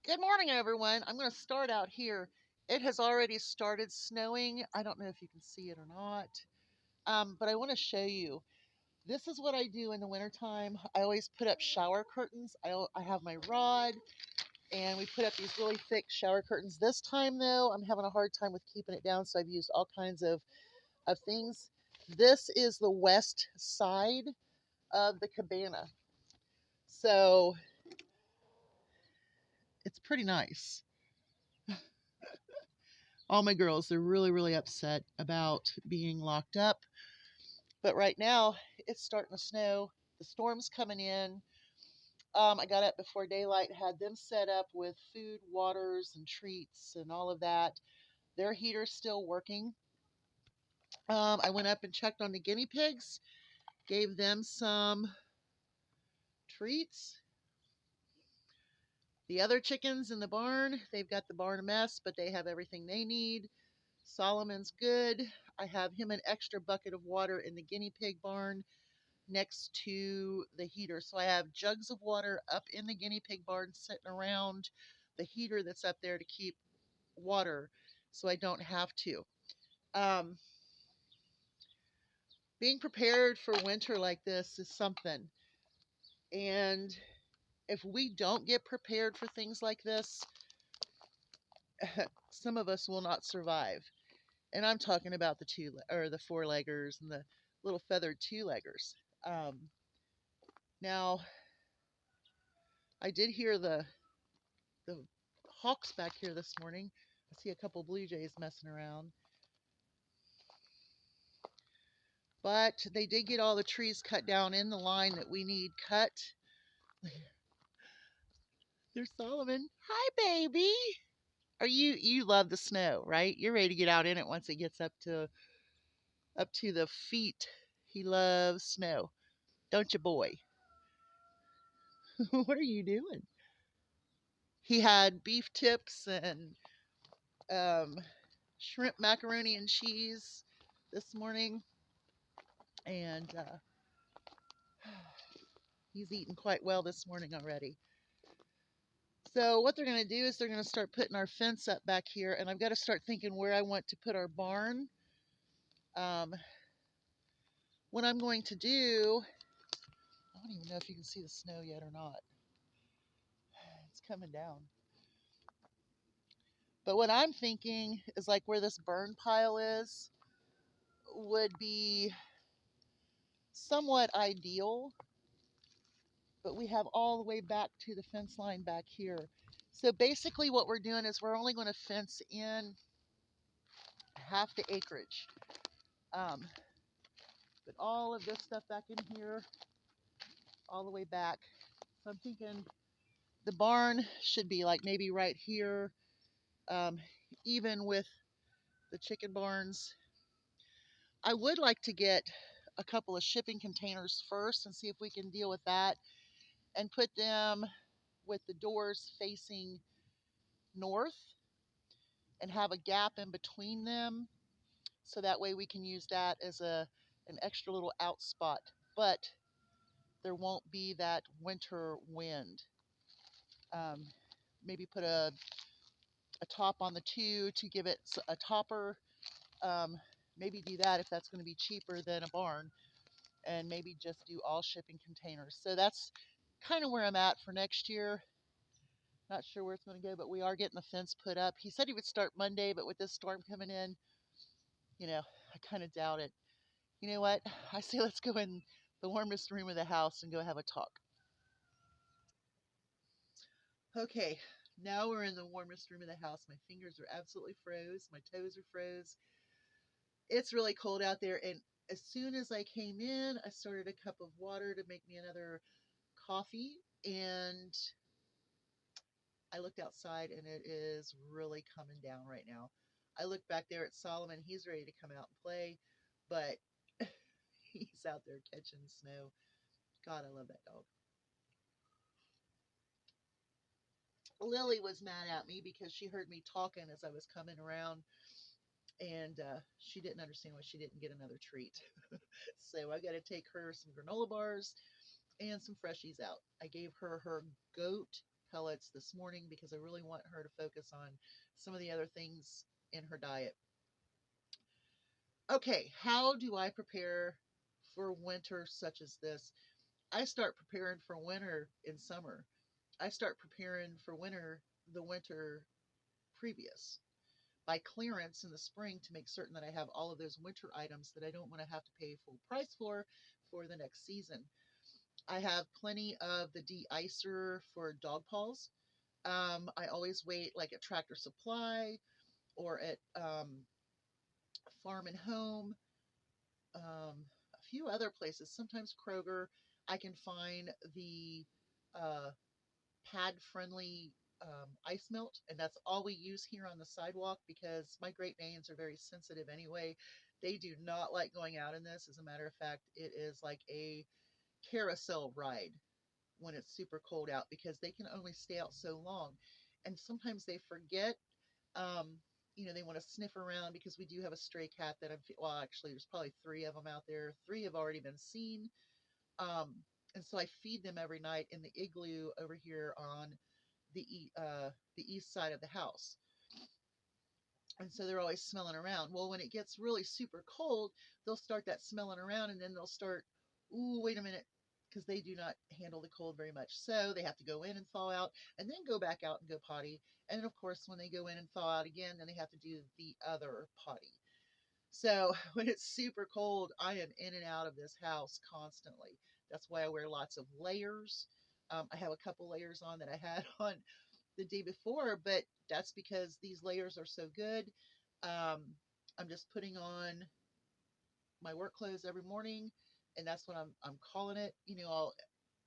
Good morning, everyone. I'm going to start out here. It has already started snowing. I don't know if you can see it or not, but I want to show you. This is what I do in the wintertime. I always put up shower curtains. I have my rod, and we put up these really thick shower curtains. This time, though, I'm having a hard time with keeping it down, so I've used all kinds of things. This is the west side of the cabana, so it's pretty nice. All my girls, they're really, really upset about being locked up. But right now, it's starting to snow. The storm's coming in. I got up before daylight, had them set up with food, waters, and treats, and all of that. Their heater's still working. I went up and checked on the guinea pigs, gave them some treats. The other chickens in the barn, they've got the barn a mess, but they have everything they need. Solomon's good. I have him an extra bucket of water in the guinea pig barn next to the heater. So I have jugs of water up in the guinea pig barn sitting around the heater that's up there to keep water so I don't have to. Um, Being prepared for winter like this is something. And if we don't get prepared for things like this, some of us will not survive. And I'm talking about the four leggers and the little feathered two leggers. Um, Now, I did hear the hawks back here this morning. I see a couple blue jays messing around. But they did get all the trees cut down in the line that we need cut. There's Solomon. Hi, baby. You love the snow, right? You're ready to get out in it once it gets up to the feet. He loves snow, don't you, boy? What are you doing? He had beef tips and um, shrimp macaroni and cheese this morning, and he's eaten quite well this morning already. So what they're going to do is they're going to start putting our fence up back here, and I've got to start thinking where I want to put our barn. Um, what I'm going to do, I don't even know if you can see the snow yet or not. It's coming down. But what I'm thinking is like where this burn pile is would be somewhat ideal, but we have all the way back to the fence line back here. So basically what we're doing is we're only going to fence in half the acreage. Um, but all of this stuff back in here, all the way back. So I'm thinking the barn should be like maybe right here, um, even with the chicken barns. I would like to get a couple of shipping containers first and see if we can deal with that and put them with the doors facing north and have a gap in between them so that way we can use that as an extra little out spot. But there won't be that winter wind. Um, Maybe put a top on the two to give it a topper. Um, Maybe do that if that's going to be cheaper than a barn, and maybe just do all shipping containers. So that's kind of where I'm at for next year. Not sure where it's going to go, but we are getting the fence put up. He said he would start Monday, but with this storm coming in, I kind of doubt it. You know what? I say let's go in the warmest room of the house and go have a talk. Okay, now we're in the warmest room of the house. My fingers are absolutely froze. My toes are froze. It's really cold out there. And as soon as I came in, I started a cup of water to make me another coffee. And I looked outside and it is really coming down right now. I look back there at Solomon. He's ready to come out and play, but he's out there catching snow. God, I love that dog. Lily was mad at me because she heard me talking as I was coming around, and she didn't understand why she didn't get another treat. So I got to take her some granola bars and some freshies out. I gave her her goat pellets this morning because I really want her to focus on some of the other things in her diet. Okay, how do I prepare for winter such as this? I start preparing for winter in summer. I start preparing for winter the winter previous by clearance in the spring to make certain that I have all of those winter items that I don't want to have to pay full price for the next season. I have plenty of the de-icer for dog paws. I always wait like at Tractor Supply or at Farm and Home, a few other places, sometimes Kroger. I can find the uh, pad friendly ice melt, and that's all we use here on the sidewalk because my Great Danes are very sensitive anyway. They do not like going out in this. As a matter of fact, it is like a carousel ride when it's super cold out because they can only stay out so long. And sometimes they forget, um, they want to sniff around because we do have a stray cat that well, actually, there's probably three of them out there. Three have already been seen. Um, and so I feed them every night in the igloo over here on the east side of the house. And so they're always smelling around. Well, when it gets really super cold, they'll start that smelling around, and then they'll start, ooh, wait a minute, because they do not handle the cold very much. So they have to go in and thaw out, and then go back out and go potty. And then, of course, when they go in and thaw out again, then they have to do the other potty. So when it's super cold, I am in and out of this house constantly. That's why I wear lots of layers. I have a couple layers on that I had on the day before, but that's because these layers are so good. Um, I'm just putting on my work clothes every morning, and that's what I'm calling it. I'll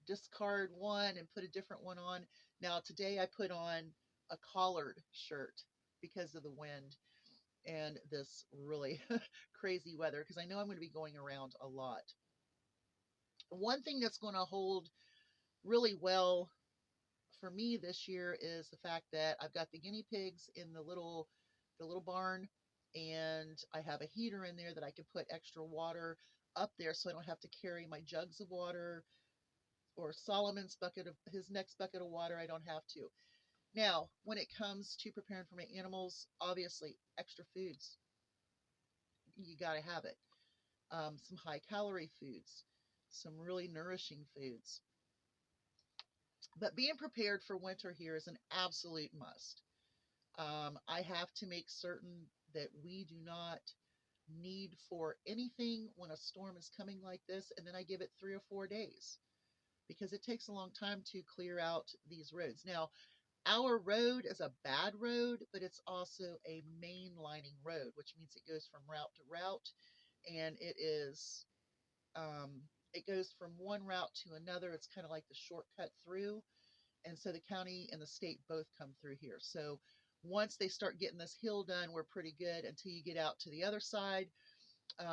discard one and put a different one on. Now today I put on a collared shirt because of the wind and this really crazy weather because I know I'm going to be going around a lot. One thing that's going to hold really well for me this year is the fact that I've got the guinea pigs in the little barn, and I have a heater in there that I can put extra water up there so I don't have to carry my jugs of water or Solomon's bucket of his next bucket of water. I don't have to. Now, when it comes to preparing for my animals, obviously extra foods. You got to have it. Some high calorie foods, some really nourishing foods. But being prepared for winter here is an absolute must. I have to make certain that we do not need for anything when a storm is coming like this, and then I give it 3 or 4 days because it takes a long time to clear out these roads. Now, our road is a bad road, but it's also a mainlining road, which means it goes from route to route, and um, it goes from one route to another. It's kind of like the shortcut through. And so the county and the state both come through here. So once they start getting this hill done, we're pretty good until you get out to the other side.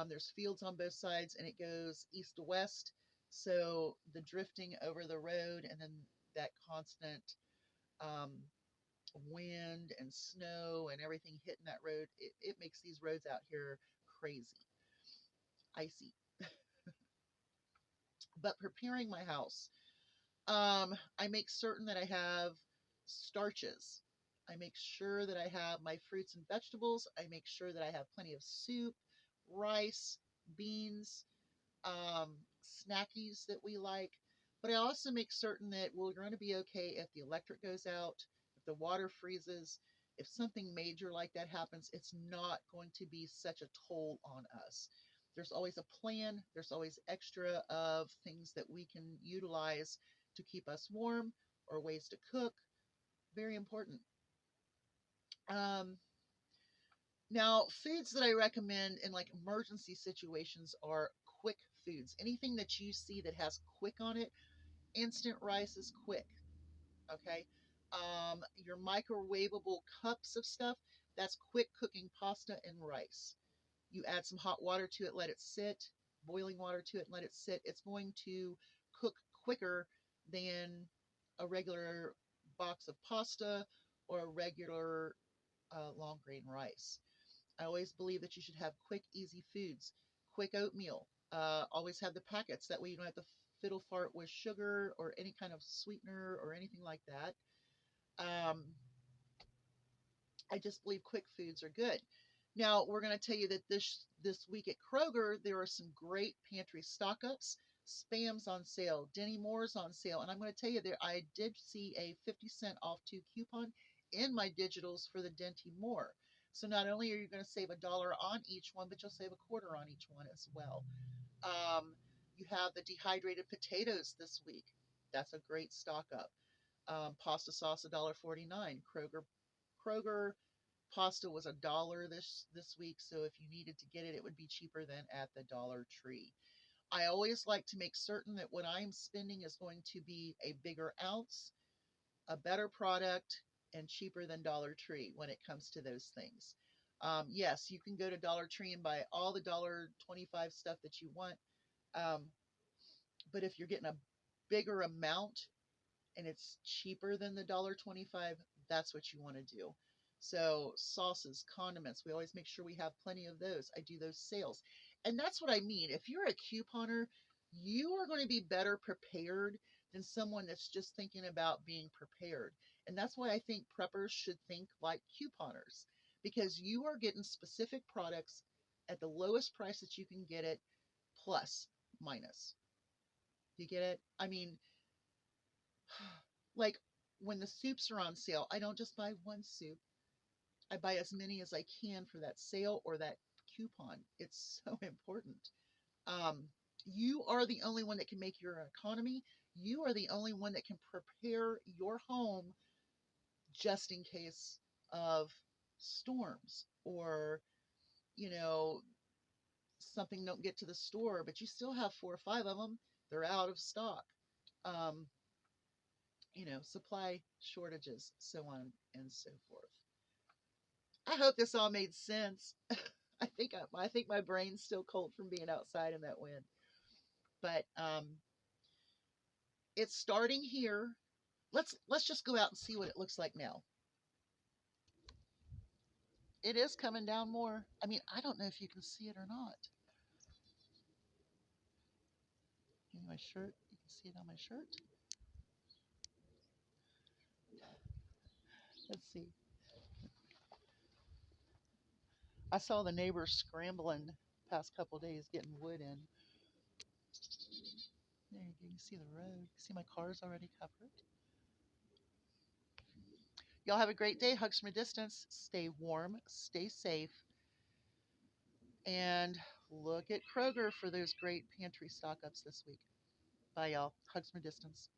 There's fields on both sides and it goes east to west. So the drifting over the road and then that constant um, wind and snow and everything hitting that road, it makes these roads out here crazy, icy. But preparing my house, I make certain that I have starches. I make sure that I have my fruits and vegetables. I make sure that I have plenty of soup, rice, beans, um, snackies that we like. But I also make certain that we're going to be okay if the electric goes out, if the water freezes, if something major like that happens, it's not going to be such a toll on us. There's always a plan, there's always extra of things that we can utilize to keep us warm or ways to cook. Very important. Um, Now, foods that I recommend in like emergency situations are quick foods. Anything that you see that has quick on it, instant rice is quick. Okay. Your microwavable cups of stuff, that's quick cooking pasta and rice. You add some hot water to it, let it sit, boiling water to it, let it sit. It's going to cook quicker than a regular box of pasta or a regular long grain rice. I always believe that you should have quick, easy foods. Quick oatmeal. Always have the packets. That way you don't have to fiddle fart with sugar or any kind of sweetener or anything like that. Um, I just believe quick foods are good. Now we're going to tell you that this week at Kroger there are some great pantry stock ups. Spam's on sale, Denny Moore's on sale, and I'm going to tell you there I did see a 50-cent off two coupon in my digitals for the Denty Moore. So not only are you going to save $1 on each one, but you'll save a quarter on each one as well. Um, you have the dehydrated potatoes this week. That's a great stock up. Pasta sauce $1.49. Kroger pasta was $1 this week, so if you needed to get it, it would be cheaper than at the Dollar Tree. I always like to make certain that what I'm spending is going to be a bigger ounce, a better product, and cheaper than Dollar Tree when it comes to those things. Yes, you can go to Dollar Tree and buy all the $1.25 stuff that you want, um, but if you're getting a bigger amount and it's cheaper than the $1.25, that's what you want to do. So sauces, condiments, we always make sure we have plenty of those. I do those sales. And that's what I mean. If you're a couponer, you are going to be better prepared than someone that's just thinking about being prepared. And that's why I think preppers should think like couponers because you are getting specific products at the lowest price that you can get it, plus, minus. You get it? I mean, like when the soups are on sale, I don't just buy one soup. I buy as many as I can for that sale or that coupon. It's so important. Um, you are the only one that can make your economy. You are the only one that can prepare your home just in case of storms or, you know, something don't get to the store, but you still have four or five of them. They're out of stock. Um, supply shortages, so on and so forth. I hope this all made sense. I think my brain's still cold from being outside in that wind, but it's starting here. Let's just go out and see what it looks like now. It is coming down more. I mean, I don't know if you can see it or not. In my shirt, you can see it on my shirt. Let's see. I saw the neighbors scrambling past couple days getting wood in. There you go. You can see the road. You see my car's already covered. Y'all have a great day. Hugs from a distance. Stay warm, stay safe, and look at Kroger for those great pantry stock ups this week. Bye, y'all. Hugs from a distance.